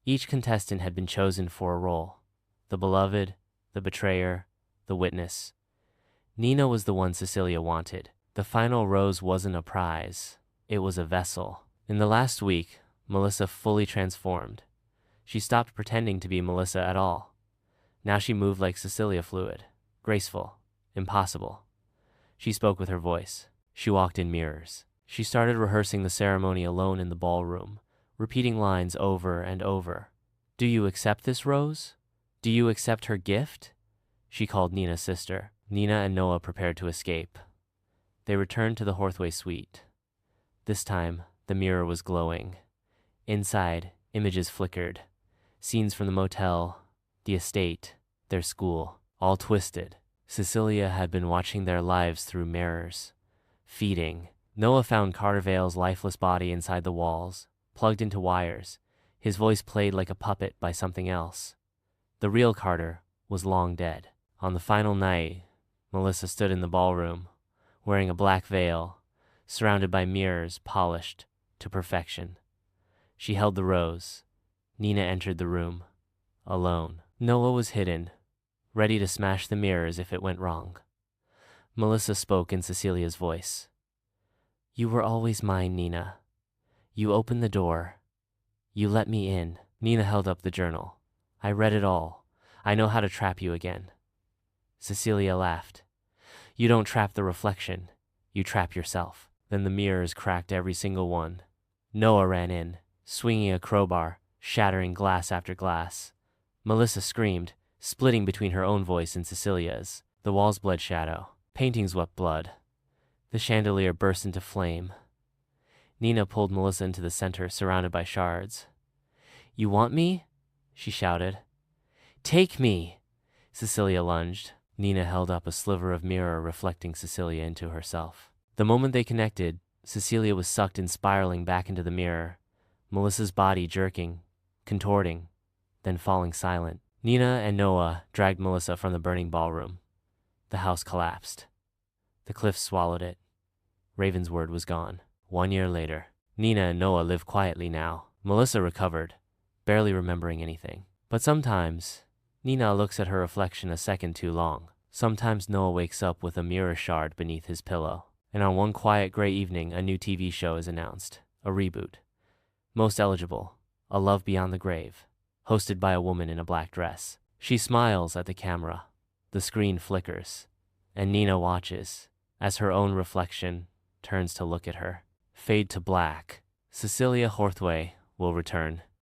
Each contestant had been chosen for a role: the beloved, the betrayer, the witness. Nina was the one Cecilia wanted. The final rose wasn't a prize, it was a vessel. In the last week, Melissa fully transformed. She stopped pretending to be Melissa at all. Now she moved like Cecilia, fluid, graceful, impossible. She spoke with her voice. She walked in mirrors. She started rehearsing the ceremony alone in the ballroom, repeating lines over and over. "Do you accept this rose? Do you accept her gift?" She called Nina's sister. Nina and Noah prepared to escape. They returned to the Horthway suite. This time, the mirror was glowing. Inside, images flickered. Scenes from the motel, the estate, their school, all twisted. Cecilia had been watching their lives through mirrors, feeding. Noah found Carter Vale's lifeless body inside the walls, plugged into wires. His voice played like a puppet by something else. The real Carter was long dead. On the final night, Melissa stood in the ballroom, wearing a black veil, surrounded by mirrors polished to perfection. She held the rose. Nina entered the room, alone. Noah was hidden, ready to smash the mirrors if it went wrong. Melissa spoke in Cecilia's voice. "You were always mine, Nina. You opened the door. You let me in." Nina held up the journal. "I read it all. I know how to trap you again." Cecilia laughed. "You don't trap the reflection. You trap yourself." Then the mirrors cracked, every single one. Noah ran in, swinging a crowbar, shattering glass after glass. Melissa screamed, splitting between her own voice and Cecilia's. The walls bled shadow. Paintings wept blood. The chandelier burst into flame. Nina pulled Melissa into the center, surrounded by shards. "You want me?" she shouted. "Take me!" Cecilia lunged. Nina held up a sliver of mirror, reflecting Cecilia into herself. The moment they connected, Cecilia was sucked and spiraling back into the mirror, Melissa's body jerking, contorting, then falling silent. Nina and Noah dragged Melissa from the burning ballroom. The house collapsed. The cliffs swallowed it. Ravenswood was gone. 1 year later, Nina and Noah live quietly now. Melissa recovered, barely remembering anything. But sometimes, Nina looks at her reflection a second too long. Sometimes Noah wakes up with a mirror shard beneath his pillow. And on one quiet gray evening, a new TV show is announced. A reboot. Most eligible, A Love Beyond the Grave, hosted by a woman in a black dress. She smiles at the camera. The screen flickers, and Nina watches as her own reflection turns to look at her. Fade to black. Cecilia Horthway will return.